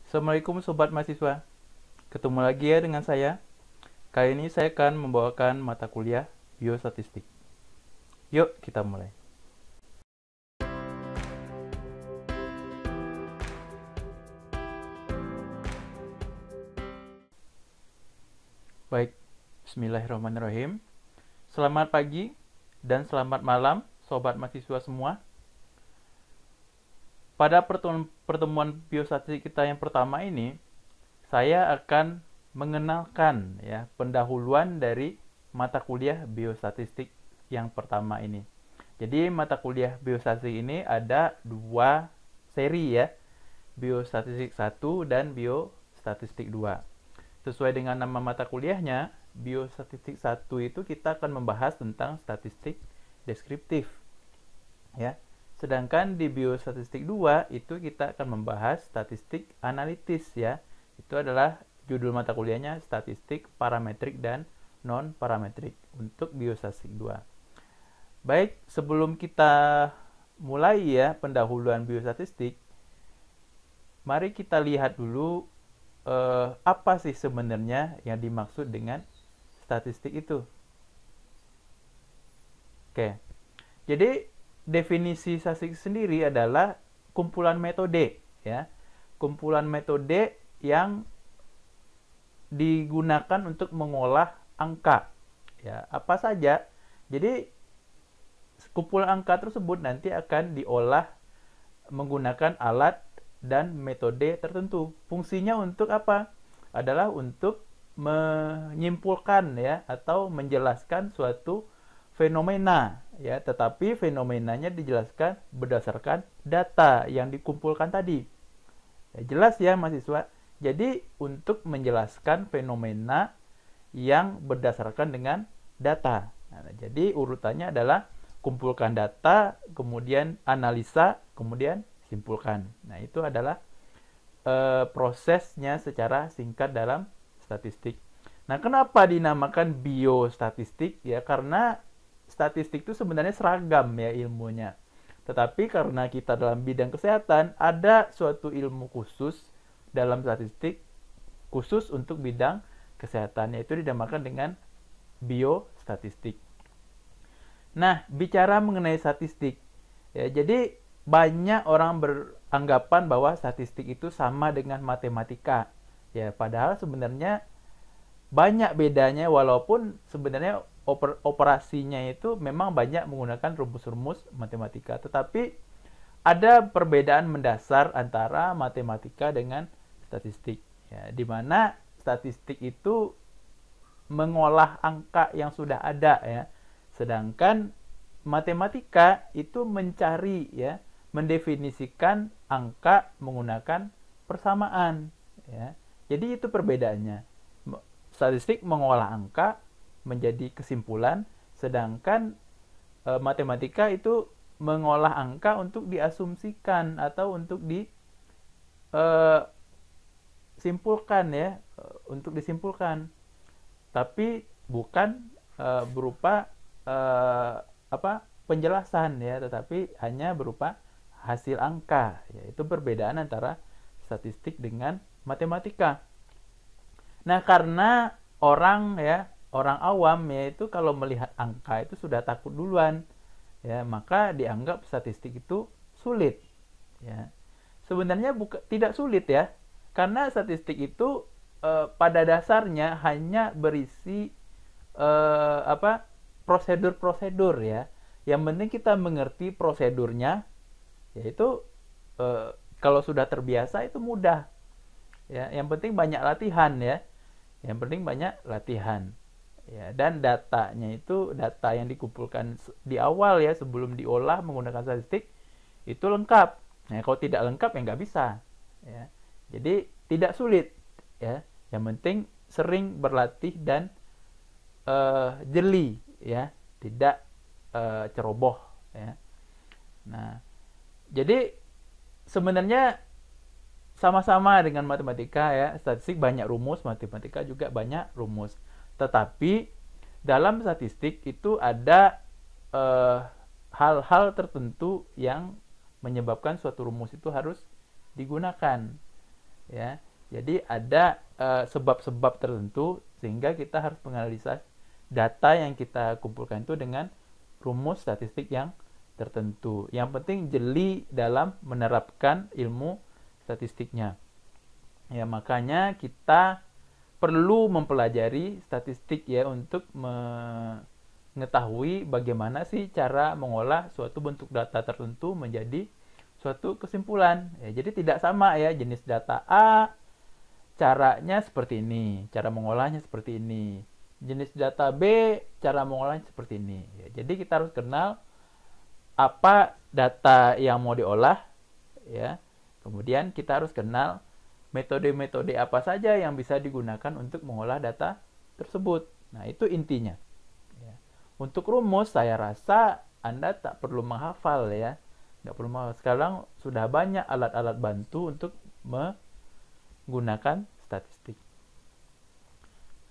Assalamualaikum Sobat Mahasiswa. Ketemu lagi ya dengan saya. Kali ini saya akan membawakan mata kuliah Biostatistik. Yuk kita mulai. Baik, Bismillahirrahmanirrahim. Selamat pagi dan selamat malam Sobat Mahasiswa semua. Pada pertemuan biostatistik kita yang pertama ini, saya akan mengenalkan ya pendahuluan dari mata kuliah biostatistik yang pertama ini. Jadi mata kuliah biostatistik ini ada dua seri ya, Biostatistik 1 dan Biostatistik 2. Sesuai dengan nama mata kuliahnya, Biostatistik 1 itu kita akan membahas tentang statistik deskriptif ya. Sedangkan di Biostatistik 2 itu kita akan membahas statistik analitis ya. Itu adalah judul mata kuliahnya statistik parametrik dan non-parametrik untuk Biostatistik 2. Baik, sebelum kita mulai ya pendahuluan biostatistik, mari kita lihat dulu apa sih sebenarnya yang dimaksud dengan statistik itu. Oke, jadi definisi statistik sendiri adalah kumpulan metode ya, kumpulan metode yang digunakan untuk mengolah angka ya, apa saja. Jadi kumpulan angka tersebut nanti akan diolah menggunakan alat dan metode tertentu. Fungsinya untuk apa? Adalah untuk menyimpulkan ya atau menjelaskan suatu fenomena ya, tetapi fenomenanya dijelaskan berdasarkan data yang dikumpulkan tadi. Ya, jelas ya mahasiswa. Jadi untuk menjelaskan fenomena yang berdasarkan dengan data. Nah, jadi urutannya adalah kumpulkan data, kemudian analisa, kemudian simpulkan. Nah, itu adalah prosesnya secara singkat dalam statistik. Nah, kenapa dinamakan biostatistik? Ya, karena statistik itu sebenarnya seragam ya ilmunya. Tetapi karena kita dalam bidang kesehatan, ada suatu ilmu khusus dalam statistik khusus untuk bidang kesehatan, yaitu dinamakan dengan biostatistik. Nah, bicara mengenai statistik, ya, jadi banyak orang beranggapan bahwa statistik itu sama dengan matematika. Ya, padahal sebenarnya banyak bedanya, walaupun sebenarnya operasinya itu memang banyak menggunakan rumus-rumus matematika, tetapi ada perbedaan mendasar antara matematika dengan statistik ya, di mana statistik itu mengolah angka yang sudah ada ya, sedangkan matematika itu mencari ya, mendefinisikan angka menggunakan persamaan ya. Jadi itu perbedaannya. Statistik mengolah angka menjadi kesimpulan, sedangkan matematika itu mengolah angka untuk diasumsikan atau untuk disimpulkan ya, untuk disimpulkan. Tapi bukan berupa penjelasan ya, tetapi hanya berupa hasil angka. Yaitu perbedaan antara statistik dengan matematika. Nah, karena orang awam yaitu kalau melihat angka itu sudah takut duluan ya, maka dianggap statistik itu sulit ya. Sebenarnya tidak sulit ya, karena statistik itu pada dasarnya hanya berisi prosedur-prosedur ya. Yang penting kita mengerti prosedurnya, yaitu kalau sudah terbiasa itu mudah ya. Yang penting banyak latihan ya. Yang penting banyak latihan ya, dan datanya itu data yang dikumpulkan di awal ya, sebelum diolah menggunakan statistik itu lengkap. Nah, kalau tidak lengkap ya nggak bisa ya. Jadi tidak sulit ya, yang penting sering berlatih dan jeli ya, tidak ceroboh ya. Nah, jadi sebenarnya sama-sama dengan matematika ya, statistik banyak rumus, matematika juga banyak rumus. Tetapi dalam statistik itu ada hal-hal tertentu yang menyebabkan suatu rumus itu harus digunakan. ya. Jadi ada sebab-sebab tertentu sehingga kita harus menganalisa data yang kita kumpulkan itu dengan rumus statistik yang tertentu. Yang penting jeli dalam menerapkan ilmu statistiknya. Ya, makanya kita perlu mempelajari statistik ya untuk mengetahui bagaimana sih cara mengolah suatu bentuk data tertentu menjadi suatu kesimpulan. Ya, jadi tidak sama ya jenis data A, caranya seperti ini, cara mengolahnya seperti ini. Jenis data B, cara mengolahnya seperti ini. Ya, jadi kita harus kenal apa data yang mau diolah, ya. Kemudian kita harus kenal metode-metode apa saja yang bisa digunakan untuk mengolah data tersebut. Nah, itu intinya. Ya. Untuk rumus, saya rasa Anda tak perlu menghafal ya. Nggak perlu menghafal. Sekarang sudah banyak alat-alat bantu untuk menggunakan statistik.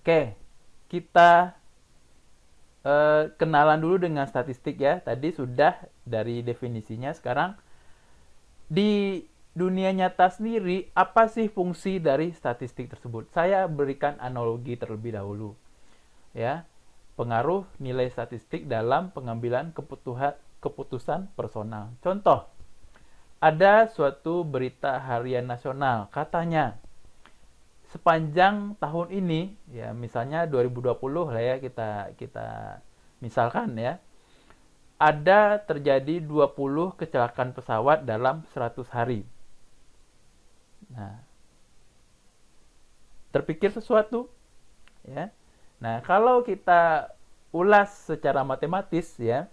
Oke, kita kenalan dulu dengan statistik ya. Tadi sudah dari definisinya. Sekarang di dunia nyata sendiri, apa sih fungsi dari statistik tersebut? Saya berikan analogi terlebih dahulu. Ya, pengaruh nilai statistik dalam pengambilan keputusan personal. Contoh, ada suatu berita harian nasional, katanya sepanjang tahun ini, ya misalnya 2020 lah ya kita misalkan ya, ada terjadi 20 kecelakaan pesawat dalam 100 hari. Nah, terpikir sesuatu ya. Nah, kalau kita ulas secara matematis ya,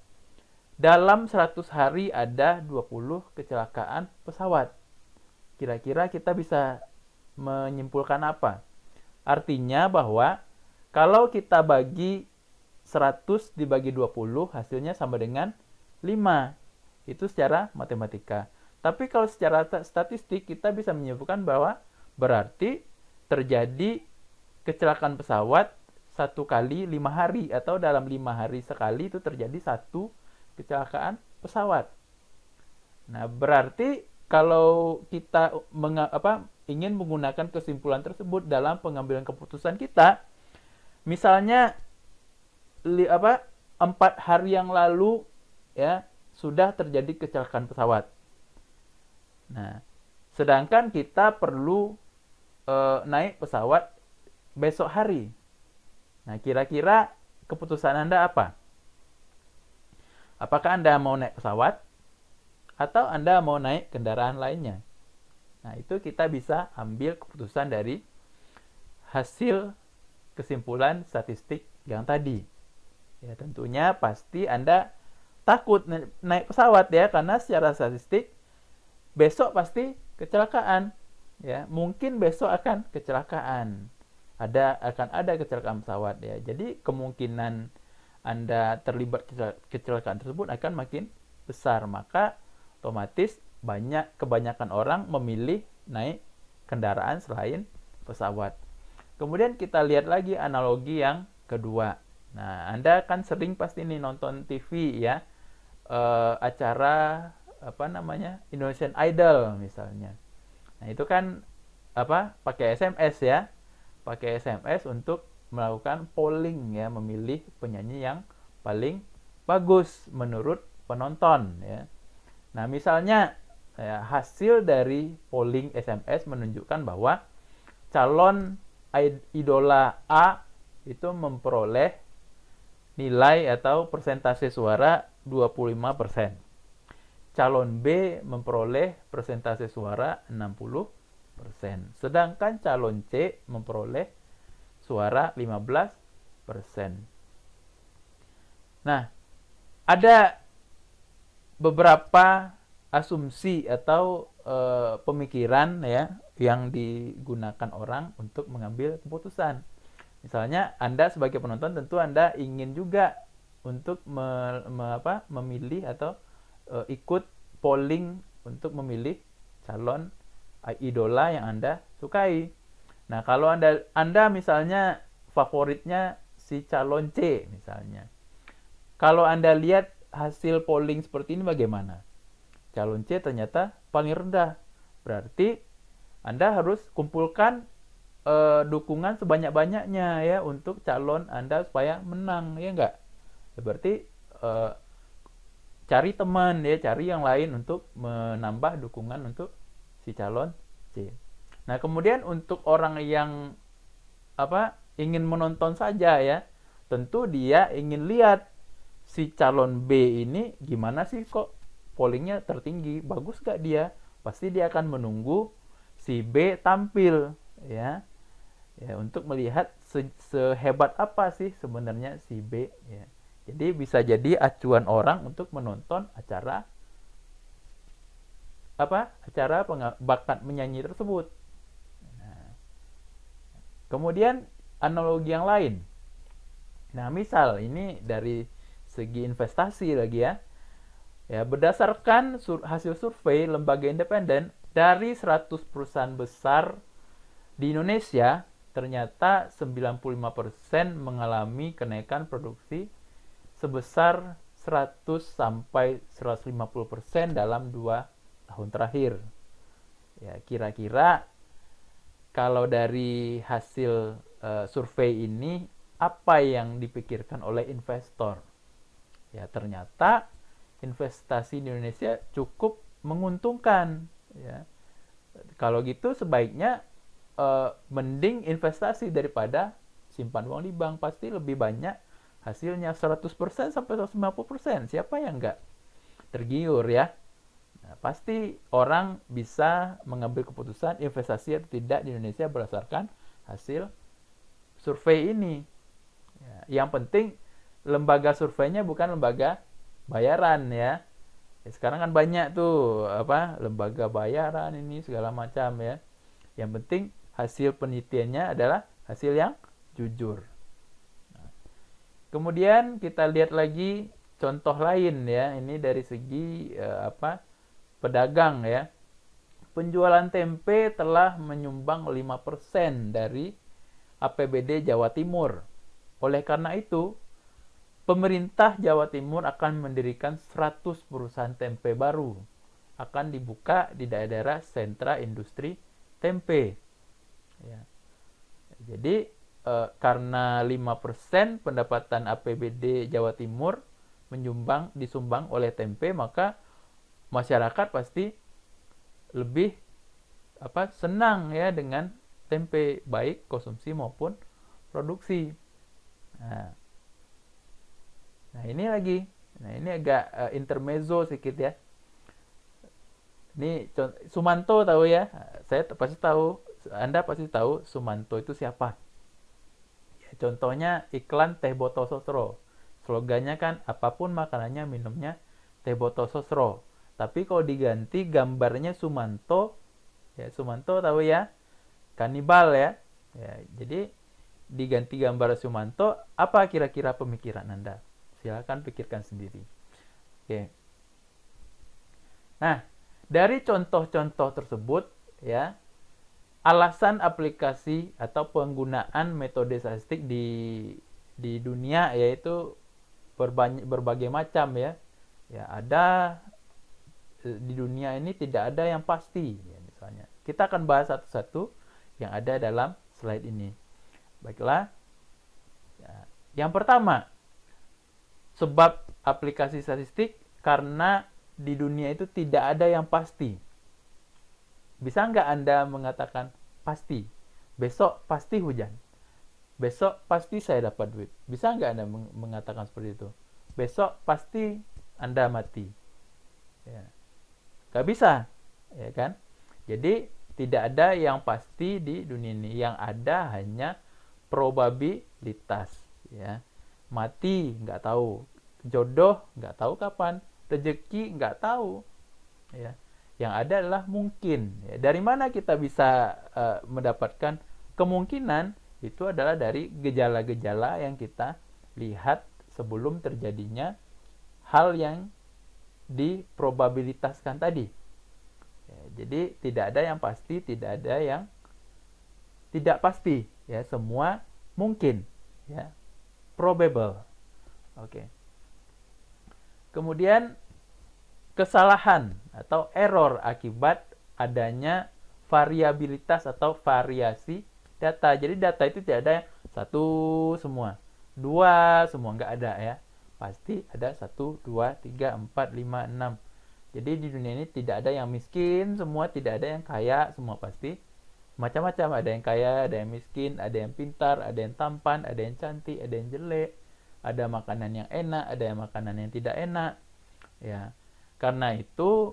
dalam 100 hari ada 20 kecelakaan pesawat. Kira-kira kita bisa menyimpulkan apa? Artinya bahwa kalau kita bagi 100 dibagi 20 hasilnya sama dengan 5. Itu secara matematika. Tapi kalau secara statistik kita bisa menyimpulkan bahwa berarti terjadi kecelakaan pesawat 1 kali 5 hari atau dalam 5 hari sekali itu terjadi 1 kecelakaan pesawat. Nah, berarti kalau kita ingin menggunakan kesimpulan tersebut dalam pengambilan keputusan kita, misalnya 4 hari yang lalu ya sudah terjadi kecelakaan pesawat. Nah, sedangkan kita perlu naik pesawat besok hari. Nah, kira-kira keputusan Anda apa? Apakah Anda mau naik pesawat atau Anda mau naik kendaraan lainnya? Nah, itu kita bisa ambil keputusan dari hasil kesimpulan statistik yang tadi. Ya, tentunya pasti Anda takut naik pesawat ya, karena secara statistik besok pasti kecelakaan. Ya, mungkin besok akan kecelakaan. Akan ada kecelakaan pesawat ya. Jadi kemungkinan Anda terlibat kecelakaan tersebut akan makin besar. Maka otomatis kebanyakan orang memilih naik kendaraan selain pesawat. Kemudian kita lihat lagi analogi yang kedua. Nah, Anda kan sering pasti nih nonton TV ya, acara Indonesian Idol misalnya. Nah, itu kan pakai SMS ya, pakai SMS untuk melakukan polling ya, memilih penyanyi yang paling bagus menurut penonton ya. Nah, misalnya ya, hasil dari polling SMS menunjukkan bahwa calon idola A itu memperoleh nilai atau persentase suara 25%. Calon B memperoleh persentase suara 60%. Sedangkan calon C memperoleh suara 15%. Nah, ada beberapa asumsi atau pemikiran ya yang digunakan orang untuk mengambil keputusan. Misalnya Anda sebagai penonton tentu Anda ingin juga untuk memilih atau ikut polling untuk memilih calon idola yang Anda sukai. Nah, kalau Anda misalnya favoritnya si calon C misalnya. Kalau Anda lihat hasil polling seperti ini bagaimana? Calon C ternyata paling rendah. Berarti Anda harus kumpulkan dukungan sebanyak-banyaknya ya untuk calon Anda supaya menang, ya enggak? Berarti cari teman ya, cari yang lain untuk menambah dukungan untuk si calon C. Nah, kemudian untuk orang yang ingin menonton saja ya, tentu dia ingin lihat si calon B ini gimana sih kok pollingnya tertinggi, bagus gak dia? Pasti dia akan menunggu si B tampil ya, untuk melihat sehebat apa sih sebenarnya si B ya. Jadi bisa jadi acuan orang untuk menonton acara bakat menyanyi tersebut. Nah, kemudian analogi yang lain. Nah, misal ini dari segi investasi lagi ya. Ya, berdasarkan hasil survei lembaga independen dari 100 perusahaan besar di Indonesia, ternyata 95% mengalami kenaikan produksi sebesar 100 sampai 150% dalam 2 tahun terakhir. Ya, kira-kira kalau dari hasil survei ini apa yang dipikirkan oleh investor? Ya, ternyata investasi di Indonesia cukup menguntungkan ya. Kalau gitu sebaiknya mending investasi daripada simpan uang di bank, pasti lebih banyak hasilnya 100% sampai 150%. Siapa yang enggak tergiur ya? Nah, pasti orang bisa mengambil keputusan investasi atau tidak di Indonesia berdasarkan hasil survei ini. Ya, yang penting lembaga surveinya bukan lembaga bayaran ya. Sekarang kan banyak tuh lembaga bayaran ini segala macam ya. Yang penting hasil penelitiannya adalah hasil yang jujur. Kemudian kita lihat lagi contoh lain ya. Ini dari segi pedagang ya. Penjualan tempe telah menyumbang 5% dari APBD Jawa Timur. Oleh karena itu, pemerintah Jawa Timur akan mendirikan 100 perusahaan tempe baru. Akan dibuka di daerah sentra industri tempe. Ya. Jadi karena 5% pendapatan APBD Jawa Timur disumbang oleh tempe, maka masyarakat pasti lebih senang ya dengan tempe, baik konsumsi maupun produksi. Nah ini agak intermezzo sedikit ya. Ini Sumanto tahu ya, Anda pasti tahu Sumanto itu siapa. Contohnya iklan teh botol sosro. Slogannya kan apapun makanannya minumnya teh botol sosro. Tapi kalau diganti gambarnya Sumanto, ya Sumanto tahu ya, kanibal ya. Jadi diganti gambar Sumanto, apa kira-kira pemikiran Anda? Silakan pikirkan sendiri. Oke. Nah, dari contoh-contoh tersebut ya, alasan aplikasi atau penggunaan metode statistik di dunia yaitu berbagai macam ya. Ya, ada di dunia ini tidak ada yang pasti ya, misalnya. Kita akan bahas satu-satu yang ada dalam slide ini. Baiklah. Ya, yang pertama, sebab aplikasi statistik karena di dunia itu tidak ada yang pasti. Bisa nggak Anda mengatakan pasti, besok pasti hujan, besok pasti saya dapat duit? Bisa nggak Anda mengatakan seperti itu? Besok pasti Anda mati? Ya. Nggak bisa, ya kan? Jadi tidak ada yang pasti di dunia ini. Yang ada hanya probabilitas. Ya. Mati nggak tahu, jodoh nggak tahu kapan, rezeki nggak tahu. Ya. Yang ada adalah mungkin. Ya, dari mana kita bisa mendapatkan kemungkinan? Itu adalah dari gejala-gejala yang kita lihat sebelum terjadinya hal yang diprobabilitaskan tadi. Ya, jadi tidak ada yang pasti, tidak ada yang tidak pasti. Ya, semua mungkin. Ya, probable. Oke. Kemudian kesalahan atau error akibat adanya variabilitas atau variasi data. Jadi data itu tidak ada yang satu semua, dua semua, nggak ada ya. Pasti ada 1, 2, 3, 4, 5, 6. Jadi di dunia ini tidak ada yang miskin semua, tidak ada yang kaya semua, pasti macam-macam. Ada yang kaya, ada yang miskin, ada yang pintar, ada yang tampan, ada yang cantik, ada yang jelek, ada makanan yang enak, ada yang makanan yang tidak enak. Ya, karena itu,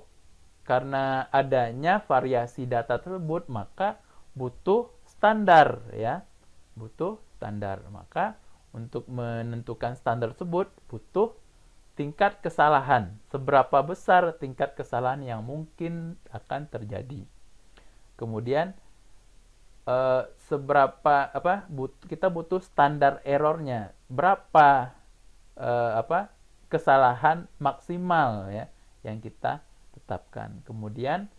karena adanya variasi data tersebut, maka butuh standar ya, butuh standar. Maka untuk menentukan standar tersebut butuh tingkat kesalahan. Seberapa besar tingkat kesalahan yang mungkin akan terjadi. Kemudian seberapa kita butuh standar errornya. Berapa kesalahan maksimal ya yang kita tetapkan. Kemudian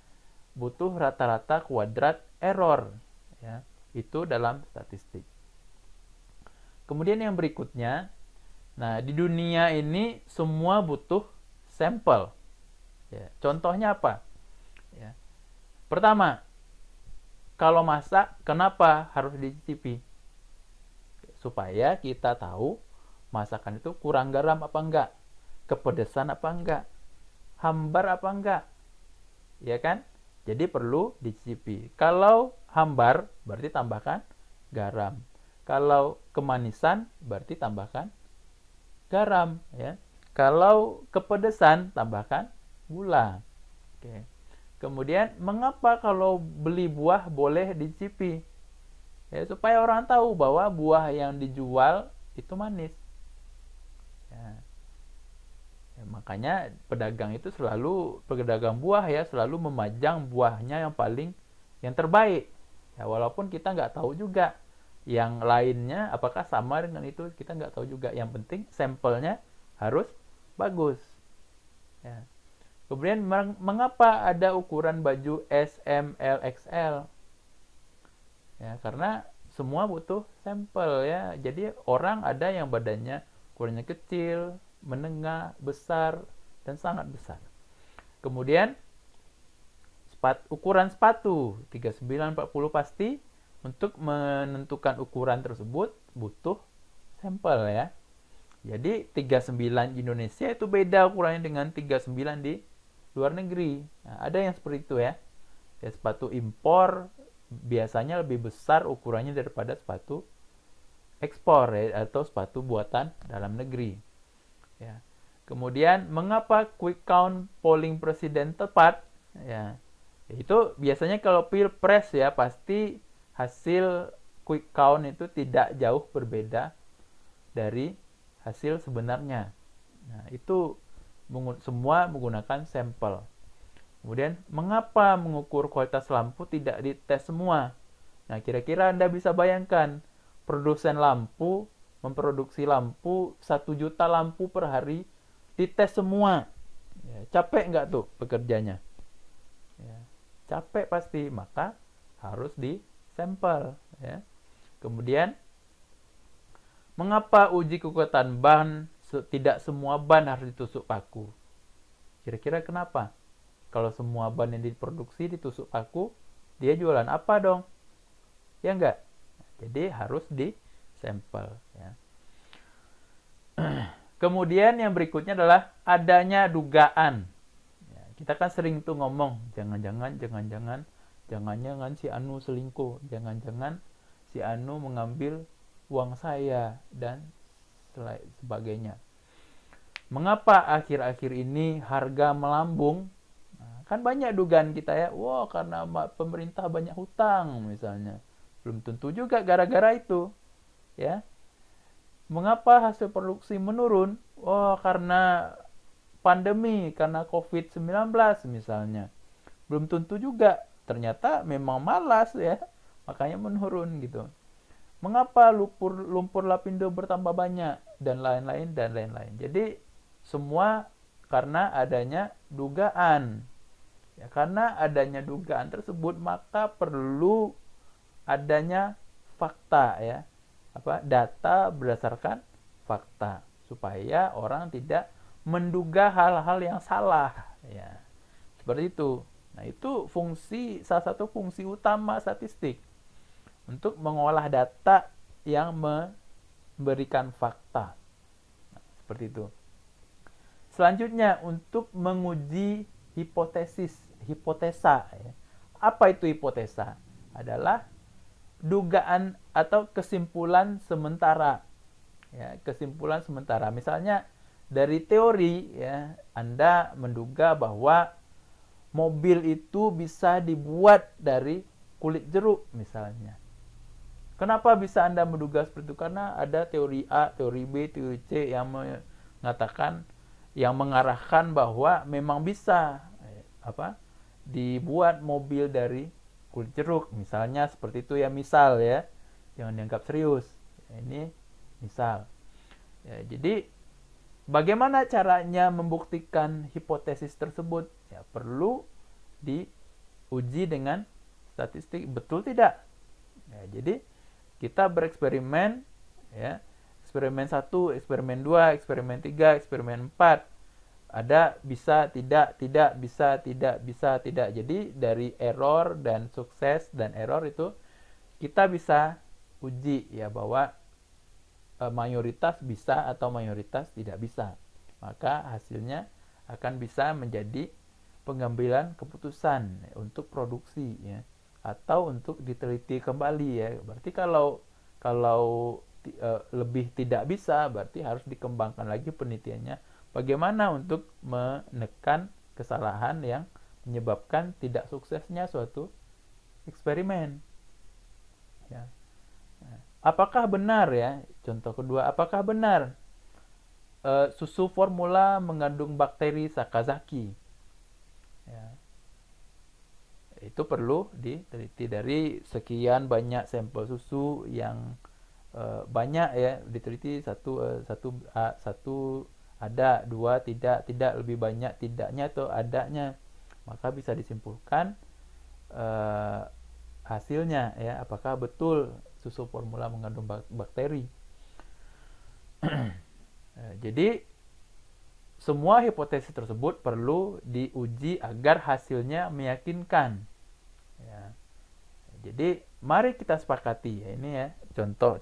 butuh rata-rata kuadrat error ya. Itu dalam statistik. Kemudian yang berikutnya, nah di dunia ini semua butuh sampel. Ya, contohnya apa? Ya. Pertama, kalau masak, kenapa harus dicicipi? Supaya kita tahu masakan itu kurang garam apa enggak, kepedesan apa enggak, hambar apa enggak, ya kan? Jadi perlu dicicipi. Kalau hambar, berarti tambahkan garam. Kalau kemanisan, berarti tambahkan garam, ya. Kalau kepedesan, tambahkan gula. Oke. Kemudian, mengapa kalau beli buah boleh dicicipi? Ya, supaya orang tahu bahwa buah yang dijual itu manis. Ya. Ya, makanya pedagang buah ya selalu memajang buahnya yang terbaik. Ya, walaupun kita nggak tahu juga yang lainnya apakah sama dengan itu, kita nggak tahu juga. Yang penting sampelnya harus bagus. Ya. Kemudian mengapa ada ukuran baju S, M, L, XL? Ya, karena semua butuh sampel ya. Jadi orang ada yang badannya ukurannya kecil, menengah, besar, dan sangat besar. Kemudian ukuran sepatu 39, 40 pasti. Untuk menentukan ukuran tersebut butuh sampel ya. Jadi 39 di Indonesia itu beda ukurannya dengan 39 di luar negeri. Nah, ada yang seperti itu ya. Ya, sepatu impor biasanya lebih besar ukurannya daripada sepatu ekspor ya, atau sepatu buatan dalam negeri. Ya. Kemudian mengapa quick count polling presiden tepat? Ya. Itu biasanya kalau pilpres ya pasti hasil quick count itu tidak jauh berbeda dari hasil sebenarnya. Nah, itu semua menggunakan sampel. Kemudian, mengapa mengukur kualitas lampu tidak dites semua? Nah, kira-kira Anda bisa bayangkan, produsen lampu memproduksi lampu 1 juta lampu per hari, dites semua. Ya, capek nggak tuh pekerjanya? Ya, capek pasti, maka harus di sampel ya. Kemudian mengapa uji kekuatan ban tidak semua ban harus ditusuk paku? Kira-kira kenapa? Kalau semua ban yang diproduksi ditusuk paku, dia jualan apa dong? Ya enggak? Jadi harus di sampel ya. Kemudian yang berikutnya adalah adanya dugaan. Ya, kita kan sering tuh ngomong, jangan-jangan si Anu selingkuh, jangan-jangan si Anu mengambil uang saya, dan sebagainya. Mengapa akhir-akhir ini harga melambung? Nah, kan banyak dugaan kita ya, wah karena pemerintah banyak hutang misalnya. Belum tentu juga gara-gara itu. Ya. Mengapa hasil produksi menurun? Oh, karena pandemi, karena COVID-19 misalnya. Belum tentu juga. Ternyata memang malas ya, makanya menurun gitu. Mengapa lumpur lapindo bertambah banyak, dan lain-lain. Jadi semua karena adanya dugaan. Ya, karena adanya dugaan tersebut, maka perlu adanya fakta ya. Data berdasarkan fakta, supaya orang tidak menduga hal-hal yang salah ya. Seperti itu. Nah, itu salah satu fungsi utama statistik untuk mengolah data yang memberikan fakta. Nah, seperti itu. Selanjutnya untuk menguji hipotesa. Ya. Apa itu hipotesa? Adalah dugaan atau kesimpulan sementara. Ya, kesimpulan sementara. Misalnya dari teori, ya, Anda menduga bahwa mobil itu bisa dibuat dari kulit jeruk misalnya. Kenapa bisa Anda menduga seperti itu? Karena ada teori A, teori B, teori C yang mengatakan, yang mengarahkan bahwa memang bisa dibuat mobil dari kulit jeruk. Misalnya seperti itu ya, misal ya. Jangan dianggap serius. Ini misal. Ya, jadi bagaimana caranya membuktikan hipotesis tersebut? Ya, perlu diuji dengan statistik. Betul tidak? Ya, jadi kita bereksperimen, ya. Eksperimen 1, eksperimen 2, eksperimen 3, eksperimen 4. Ada bisa, tidak, bisa, tidak. Jadi dari error dan sukses dan error itu kita bisa uji ya bahwa mayoritas bisa atau mayoritas tidak bisa. Maka hasilnya akan bisa menjadi pengambilan keputusan untuk produksi ya, atau untuk diteliti kembali ya. Berarti kalau lebih tidak bisa, berarti harus dikembangkan lagi penelitiannya. Bagaimana untuk menekan kesalahan yang menyebabkan tidak suksesnya suatu eksperimen. Ya. Apakah benar ya? Contoh kedua, apakah benar susu formula mengandung bakteri Sakazaki? Ya. Itu perlu diteliti dari sekian banyak sampel susu yang banyak ya, diteliti satu ada, dua tidak lebih banyak tidaknya atau adanya, maka bisa disimpulkan hasilnya ya, apakah betul susu formula mengandung bakteri. Jadi semua hipotesis tersebut perlu diuji agar hasilnya meyakinkan. Ya. Jadi mari kita sepakati ya, ini ya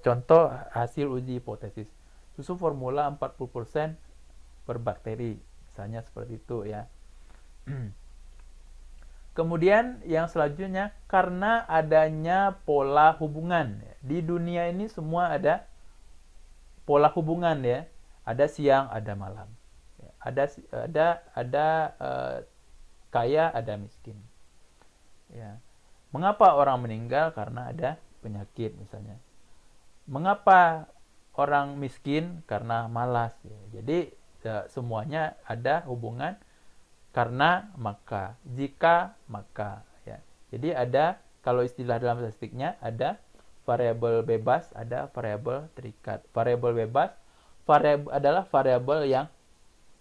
contoh hasil uji hipotesis. Susu formula 40% berbakteri, misalnya seperti itu ya. Kemudian yang selanjutnya, karena adanya pola hubungan. Di dunia ini semua ada pola hubungan ya. Ada siang, ada malam. Ada kaya, ada miskin. Ya. Mengapa orang meninggal? Karena ada penyakit misalnya. Mengapa orang miskin? Karena malas. Ya. Jadi semuanya ada hubungan. Karena maka, jika maka ya. Jadi ada, kalau istilah dalam statistiknya, ada variabel bebas, ada variabel terikat. Variabel bebas adalah variabel yang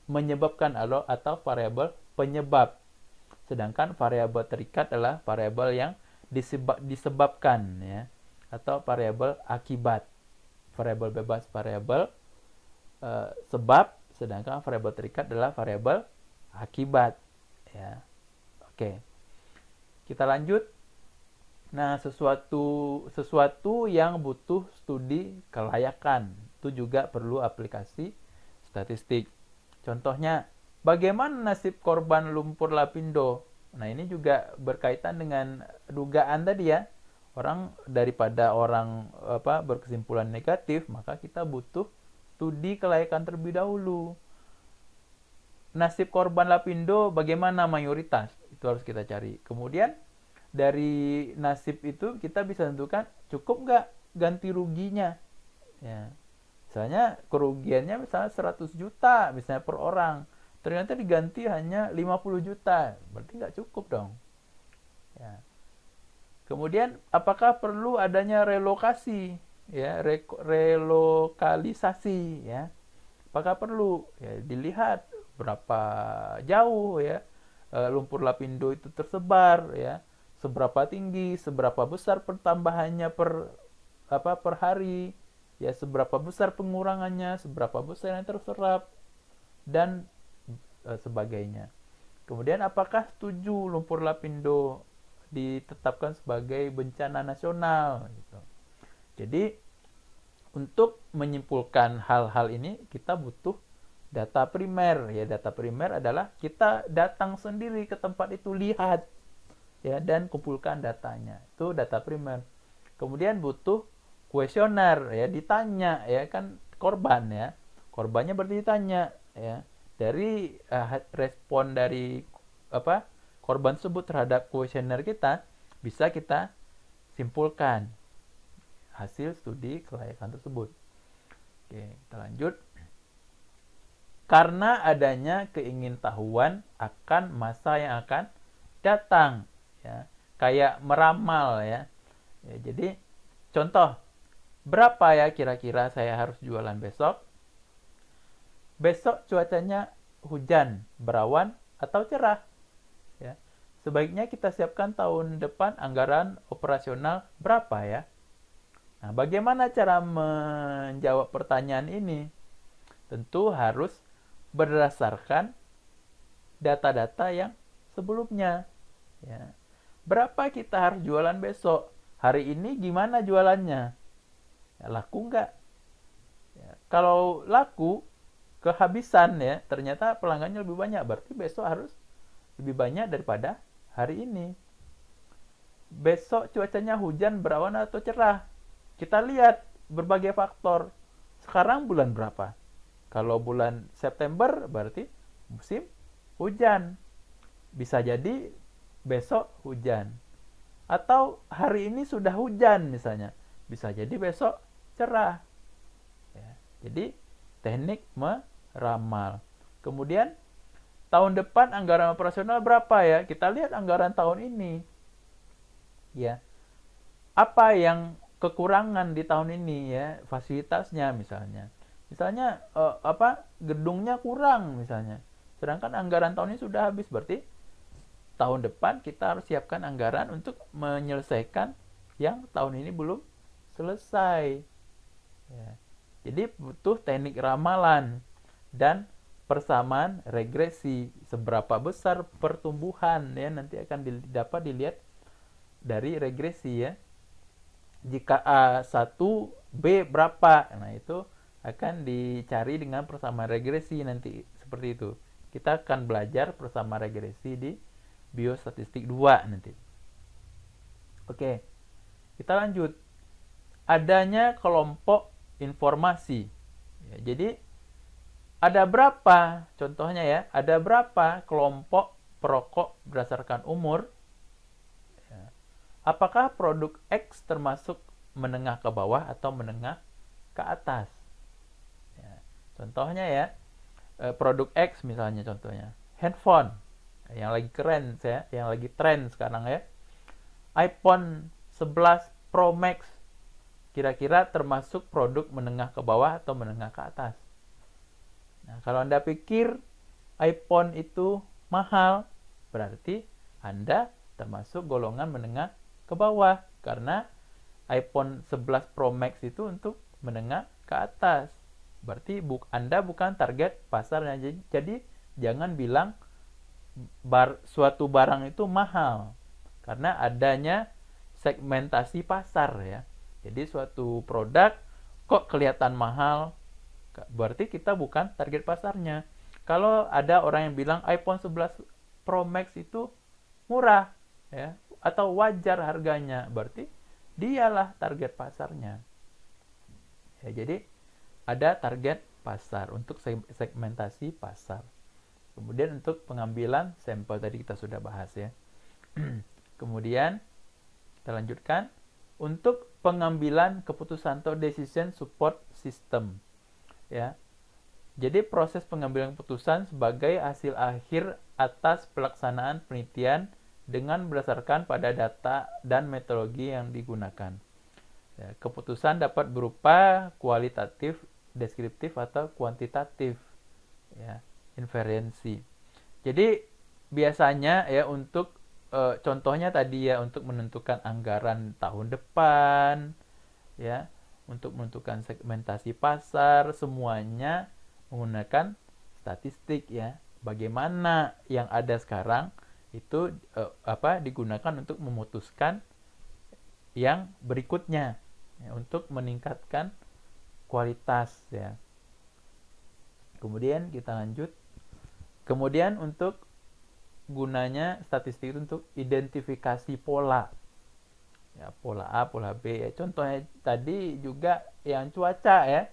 menyebabkan atau variabel penyebab. Sedangkan variabel terikat adalah variabel yang disebabkan ya, atau variabel akibat. Variabel bebas variabel sebab, sedangkan variabel terikat adalah variabel akibat ya. Oke. Kita lanjut. Nah, sesuatu yang butuh studi kelayakan itu juga perlu aplikasi statistik. Contohnya, bagaimana nasib korban lumpur Lapindo? Nah, ini juga berkaitan dengan dugaan tadi ya. Daripada orang berkesimpulan negatif, maka kita butuh studi kelayakan terlebih dahulu. Nasib korban Lapindo bagaimana mayoritas? Itu harus kita cari. Kemudian dari nasib itu kita bisa tentukan cukup nggak ganti ruginya. Ya. Misalnya kerugiannya misalnya 100 juta misalnya per orang. Ternyata diganti hanya 50 juta. Berarti nggak cukup dong. Ya. Kemudian apakah perlu adanya relokasi? Ya, relokalisasi ya. Apakah perlu? Ya, dilihat berapa jauh ya lumpur Lapindo itu tersebar ya, seberapa tinggi, seberapa besar pertambahannya per hari ya, seberapa besar pengurangannya, seberapa besar yang terserap dan sebagainya. Kemudian apakah setuju lumpur lapindo ditetapkan sebagai bencana nasional gitu. Jadi untuk menyimpulkan hal-hal ini kita butuh data primer. Ya, data primer adalah kita datang sendiri ke tempat itu, lihat ya dan kumpulkan datanya. Itu data primer. Kemudian butuh kuesioner, ya, ditanya ya kan korban ya. Korbannya berarti ditanya ya. Dari respon dari korban tersebut terhadap kuesioner kita bisa kita simpulkan hasil studi kelayakan tersebut. Oke, kita lanjut. Karena adanya keingintahuan akan masa yang akan datang ya, kayak meramal ya. Jadi contoh, berapa ya kira-kira saya harus jualan besok? Besok cuacanya hujan, berawan, atau cerah. Ya. Sebaiknya kita siapkan tahun depan anggaran operasional berapa ya? Nah, bagaimana cara menjawab pertanyaan ini? Tentu harus berdasarkan data-data yang sebelumnya. Ya. Berapa kita harus jualan besok? Hari ini gimana jualannya? Ya, laku nggak? Ya, kalau laku, kehabisan ya, ternyata pelanggannya lebih banyak, berarti besok harus lebih banyak daripada hari ini. Besok cuacanya hujan, berawan, atau cerah. Kita lihat berbagai faktor. Sekarang bulan berapa? Kalau bulan September berarti musim hujan. Bisa jadi besok hujan. Atau hari ini sudah hujan misalnya. Bisa jadi besok cerah. Ya, jadi teknik meramal. Kemudian tahun depan anggaran operasional berapa ya? Kita lihat anggaran tahun ini. Ya. Apa yang kekurangan di tahun ini ya? Fasilitasnya misalnya. Misalnya gedungnya kurang misalnya. Sedangkan anggaran tahun ini sudah habis, berarti tahun depan kita harus siapkan anggaran untuk menyelesaikan yang tahun ini belum selesai. Ya. Jadi butuh teknik ramalan dan persamaan regresi. Seberapa besar pertumbuhan ya nanti akan dapat dilihat dari regresi ya. Jika A1, B berapa? Nah, itu akan dicari dengan persamaan regresi nanti seperti itu. Kita akan belajar persamaan regresi di biostatistik 2 nanti. Oke. Kita lanjut. Adanya kelompok informasi. Ya, jadi ada berapa, contohnya ya, ada berapa kelompok perokok berdasarkan umur? Ya. Apakah produk X termasuk menengah ke bawah atau menengah ke atas? Ya. Contohnya ya, produk X misalnya contohnya, handphone yang lagi keren ya, yang lagi tren sekarang ya, iPhone 11 Pro Max, kira-kira termasuk produk menengah ke bawah atau menengah ke atas? Nah, kalau Anda pikir iPhone itu mahal, berarti Anda termasuk golongan menengah ke bawah, karena iPhone 11 Pro Max itu untuk menengah ke atas. Berarti Anda bukan target pasarnya. Jadi jangan bilang suatu barang itu mahal, karena adanya segmentasi pasar ya. Jadi suatu produk kok kelihatan mahal, berarti kita bukan target pasarnya. Kalau ada orang yang bilang iPhone 11 Pro Max itu murah ya, atau wajar harganya, berarti dialah target pasarnya. Ya, jadi ada target pasar untuk segmentasi pasar. Kemudian untuk pengambilan sampel tadi kita sudah bahas ya. Kemudian kita lanjutkan untuk pengambilan keputusan atau decision support system. Ya. Jadi proses pengambilan keputusan sebagai hasil akhir atas pelaksanaan penelitian dengan berdasarkan pada data dan metodologi yang digunakan. Ya, keputusan dapat berupa kualitatif, deskriptif, atau kuantitatif. Ya, inferensi. Jadi biasanya ya untuk contohnya tadi ya, untuk menentukan anggaran tahun depan, ya, untuk menentukan segmentasi pasar, semuanya menggunakan statistik ya. bagaimana yang ada sekarang itu digunakan untuk memutuskan yang berikutnya ya, untuk meningkatkan kualitas ya. Kemudian kita lanjut. Kemudian untuk gunanya statistik itu untuk identifikasi pola. Ya, pola A, pola B ya. Contohnya tadi juga yang cuaca ya.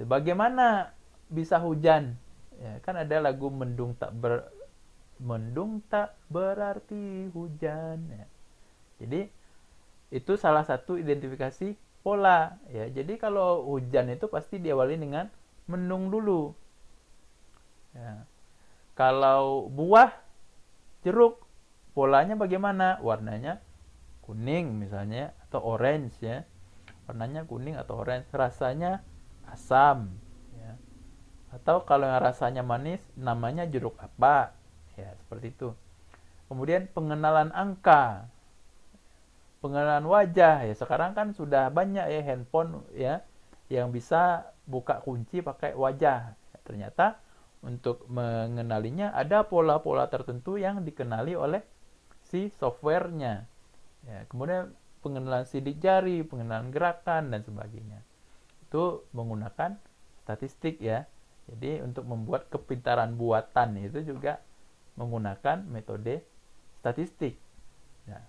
Bagaimana bisa hujan? Ya, kan ada lagu mendung tak berarti hujan ya. Jadi itu salah satu identifikasi pola ya. Jadi kalau hujan itu pasti diawali dengan mendung dulu. Ya. Kalau buah jeruk polanya bagaimana? Warnanya kuning misalnya atau orange ya. Warnanya kuning atau orange, rasanya asam ya. Atau kalau yang rasanya manis namanya jeruk apa? Ya, seperti itu. Kemudian pengenalan angka. Pengenalan wajah ya, sekarang kan sudah banyak ya handphone ya yang bisa buka kunci pakai wajah. Ternyata untuk mengenalinya ada pola-pola tertentu yang dikenali oleh si softwarenya. Ya, kemudian pengenalan sidik jari, pengenalan gerakan dan sebagainya. Itu menggunakan statistik ya. Jadi untuk membuat kepintaran buatan itu juga menggunakan metode statistik. Ya.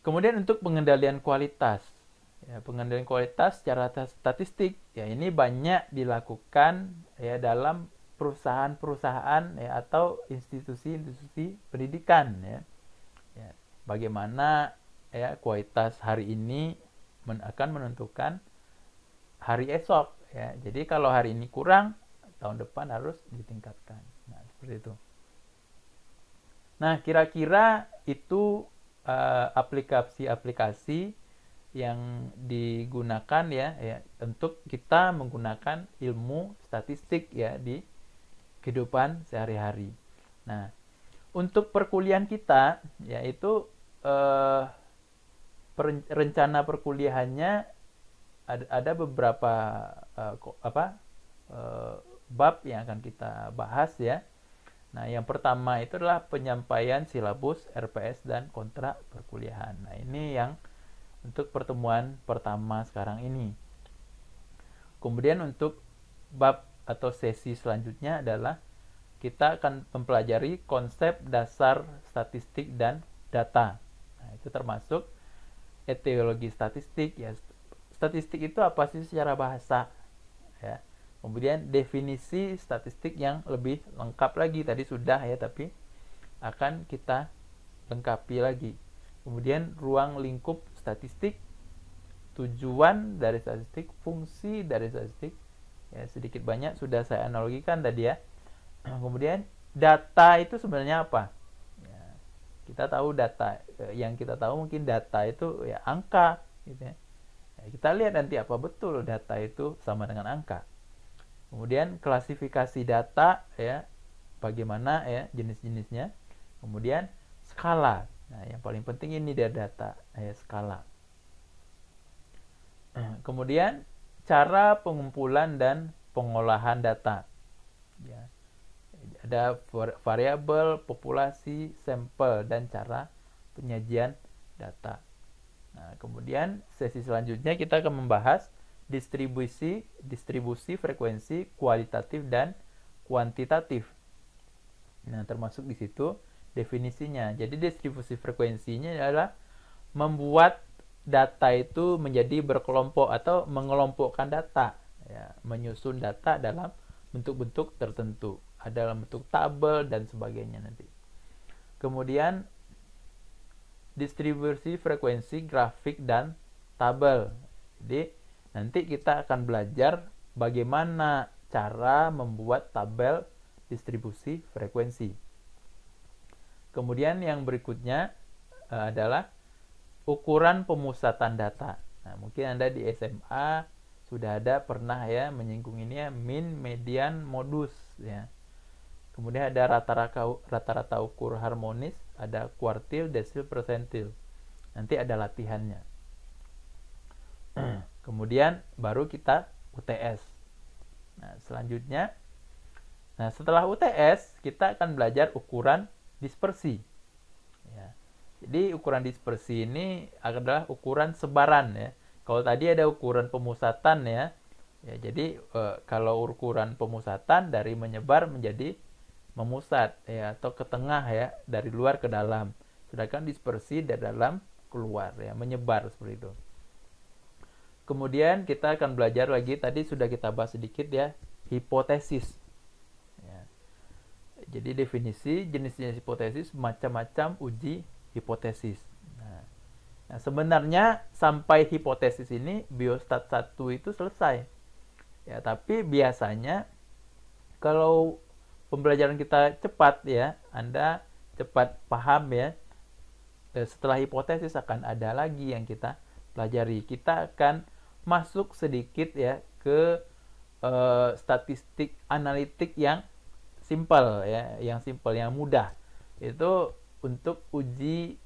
Kemudian untuk pengendalian kualitas. Ya, pengendalian kualitas secara statistik ya ini banyak dilakukan ya dalam perusahaan-perusahaan ya atau institusi-institusi pendidikan ya. Ya, bagaimana ya kualitas hari ini akan menentukan hari esok ya. Jadi kalau hari ini kurang, tahun depan harus ditingkatkan. Nah, seperti itu. Nah, kira-kira itu aplikasi-aplikasi yang digunakan ya untuk kita menggunakan ilmu statistik ya di kehidupan sehari-hari. Nah, untuk perkuliahan kita yaitu rencana perkuliahannya ada beberapa bab yang akan kita bahas ya. Nah, yang pertama itu adalah penyampaian silabus, RPS, dan kontrak perkuliahan. Nah, ini yang untuk pertemuan pertama sekarang ini. Kemudian untuk bab atau sesi selanjutnya adalah kita akan mempelajari konsep dasar statistik dan data. Nah, itu termasuk etiologi statistik ya. Statistik itu apa sih secara bahasa? Ya. Kemudian definisi statistik yang lebih lengkap lagi tadi sudah ya, tapi akan kita lengkapi lagi. Kemudian ruang lingkup statistik, tujuan dari statistik, fungsi dari statistik. Ya, sedikit banyak sudah saya analogikan tadi ya. Kemudian data itu sebenarnya apa? Ya, kita tahu data, yang kita tahu mungkin data itu ya angka gitu ya. Ya, kita lihat nanti apa betul data itu sama dengan angka. Kemudian klasifikasi data ya, bagaimana ya jenis-jenisnya. Kemudian skala. Nah, yang paling penting ini dari data ya, skala. Kemudian cara pengumpulan dan pengolahan data. Ya. Ada variabel, populasi, sampel dan cara penyajian data. Nah, kemudian sesi selanjutnya kita akan membahas distribusi frekuensi kualitatif dan kuantitatif. Nah, termasuk di situ definisinya. Jadi distribusi frekuensinya adalah membuat data itu menjadi berkelompok atau mengelompokkan data, ya, menyusun data dalam bentuk-bentuk tertentu, ada dalam bentuk tabel dan sebagainya nanti. Kemudian distribusi frekuensi grafik dan tabel. Jadi nanti kita akan belajar bagaimana cara membuat tabel distribusi frekuensi. Kemudian yang berikutnya adalah ukuran pemusatan data. Nah, mungkin Anda di SMA sudah ada pernah ya menyinggung ini ya, mean, median, modus ya. Kemudian ada rata-rata ukur harmonis, ada kuartil, desil, persentil. Nanti ada latihannya. Kemudian baru kita UTS. Nah, selanjutnya Nah, setelah UTS kita akan belajar ukuran dispersi. Ya. Jadi ukuran dispersi ini adalah ukuran sebaran ya. Kalau tadi ada ukuran pemusatan ya. Ya, jadi kalau ukuran pemusatan dari menyebar menjadi memusat ya, atau ke tengah ya, dari luar ke dalam. Sedangkan dispersi dari dalam keluar ya, menyebar seperti itu. Kemudian kita akan belajar lagi, tadi sudah kita bahas sedikit ya, hipotesis. Ya. Jadi definisi jenis-jenis hipotesis, macam-macam uji hipotesis. Nah, sebenarnya sampai hipotesis ini biostat 1 itu selesai. Ya, tapi biasanya kalau pembelajaran kita cepat ya, Anda cepat paham ya, setelah hipotesis akan ada lagi yang kita pelajari. Kita akan masuk sedikit ya ke statistik analitik yang simple ya, yang mudah. Itu untuk uji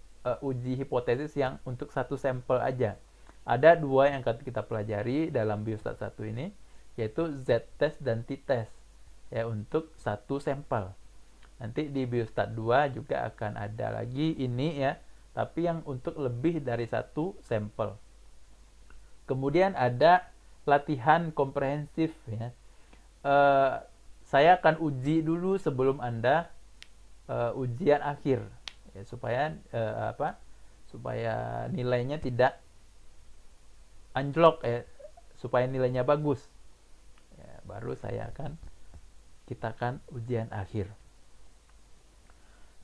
hipotesis yang untuk satu sampel aja. Ada dua yang akan kita pelajari dalam biostat 1 ini, yaitu Z-test dan T-test ya, untuk satu sampel. Nanti di biostat 2 juga akan ada lagi ini ya, tapi yang untuk lebih dari satu sampel. Kemudian ada latihan komprehensif ya. Saya akan uji dulu sebelum Anda ujian akhir ya, supaya supaya nilainya tidak anjlok ya, supaya nilainya bagus ya, baru kita akan ujian akhir.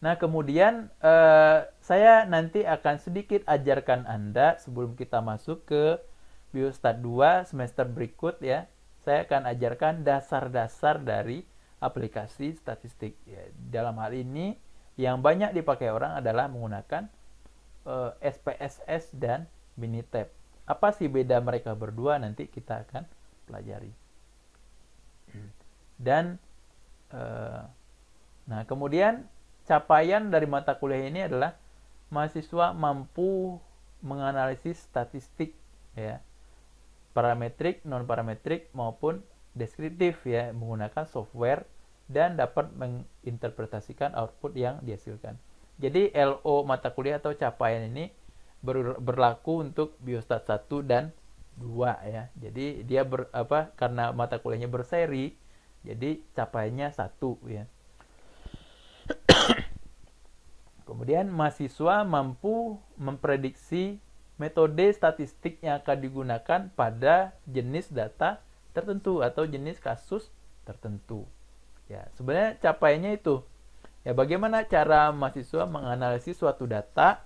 Nah, kemudian saya nanti akan sedikit ajarkan Anda sebelum kita masuk ke biostat 2 semester berikut ya. Saya akan ajarkan dasar-dasar dari aplikasi statistik ya. Dalam hal ini yang banyak dipakai orang adalah menggunakan SPSS dan Minitab. Apa sih beda mereka berdua, nanti kita akan pelajari. Dan nah, kemudian capaian dari mata kuliah ini adalah mahasiswa mampu menganalisis statistik ya, parametrik, non parametrik maupun deskriptif ya, menggunakan software dan dapat menginterpretasikan output yang dihasilkan. Jadi LO mata kuliah atau capaian ini berlaku untuk biostat 1 dan 2 ya. Jadi dia karena mata kuliahnya berseri, jadi capaiannya 1 ya. Kemudian mahasiswa mampu memprediksi metode statistik yang akan digunakan pada jenis data tertentu atau jenis kasus tertentu. Ya, sebenarnya capaiannya itu. Ya, bagaimana cara mahasiswa menganalisis suatu data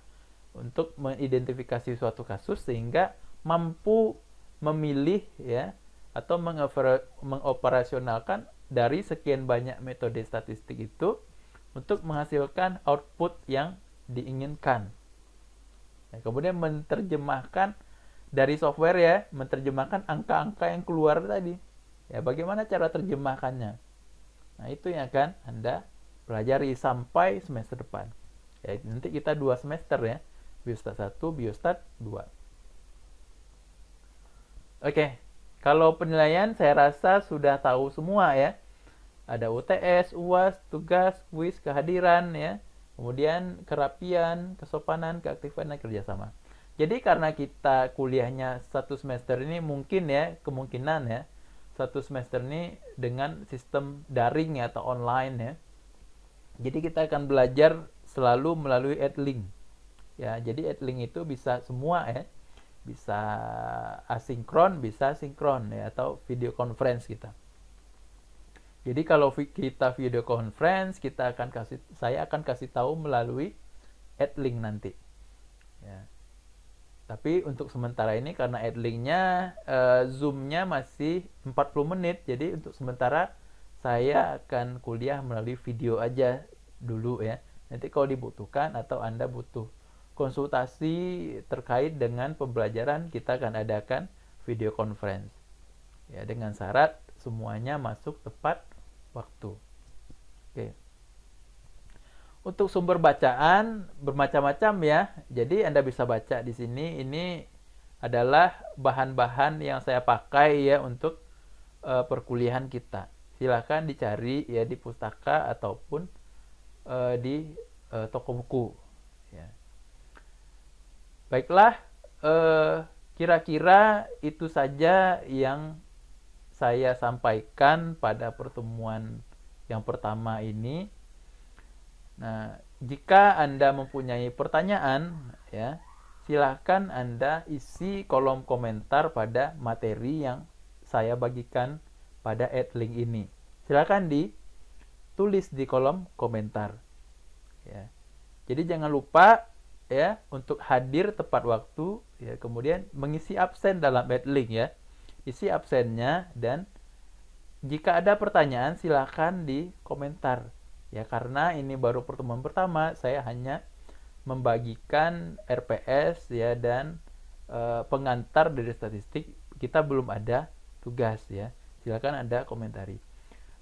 untuk mengidentifikasi suatu kasus sehingga mampu memilih ya atau mengoperasionalkan dari sekian banyak metode statistik itu untuk menghasilkan output yang diinginkan. Ya, kemudian menerjemahkan dari software ya, menerjemahkan angka-angka yang keluar tadi. Ya, bagaimana cara terjemahkannya? Nah, itu yang akan Anda pelajari sampai semester depan. Ya, nanti kita 2 semester ya. Biostat 1, biostat 2. Oke. Kalau penilaian saya rasa sudah tahu semua ya. Ada UTS, UAS, tugas, kuis, kehadiran ya. Kemudian kerapian, kesopanan, keaktifan, dan kerjasama. Jadi karena kita kuliahnya satu semester ini mungkin ya, kemungkinan ya, satu semester ini dengan sistem daring ya, atau online ya. Jadi kita akan belajar selalu melalui Edlink. Ya, jadi Edlink itu bisa semua ya. Bisa asinkron, bisa sinkron ya, atau video conference kita. Jadi kalau kita video conference, saya akan kasih tahu melalui Edlink nanti. Ya. Tapi untuk sementara ini karena Edlink-nya Zoom-nya masih 40 menit, jadi untuk sementara saya akan kuliah melalui video aja dulu ya. Nanti kalau dibutuhkan atau Anda butuh konsultasi terkait dengan pembelajaran, kita akan adakan video conference. Ya, dengan syarat semuanya masuk tepat waktu. Oke. Untuk sumber bacaan bermacam-macam ya. Jadi Anda bisa baca di sini. Ini adalah bahan-bahan yang saya pakai ya untuk perkuliahan kita. silahkan dicari ya di pustaka ataupun di toko buku. Ya. Baiklah, kira-kira itu saja yang saya sampaikan pada pertemuan yang pertama ini. Nah, jika Anda mempunyai pertanyaan, ya, silahkan Anda isi kolom komentar pada materi yang saya bagikan pada link ini. Silahkan ditulis di kolom komentar. Ya. Jadi jangan lupa ya untuk hadir tepat waktu, ya, kemudian mengisi absen dalam link ya. Isi absennya, dan jika ada pertanyaan silahkan di komentar. Ya, karena ini baru pertemuan pertama, saya hanya membagikan RPS ya, dan pengantar dari statistik. Kita belum ada tugas ya. Silakan Anda komentari.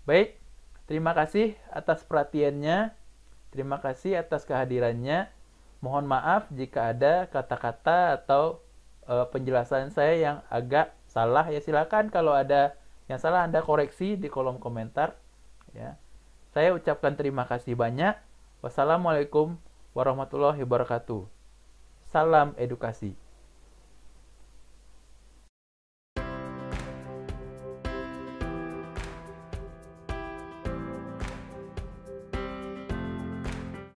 Baik, terima kasih atas perhatiannya. Terima kasih atas kehadirannya. Mohon maaf jika ada kata-kata atau penjelasan saya yang agak salah ya. Silakan kalau ada yang salah Anda koreksi di kolom komentar ya. Saya ucapkan terima kasih banyak. Wassalamualaikum warahmatullahi wabarakatuh. Salam edukasi.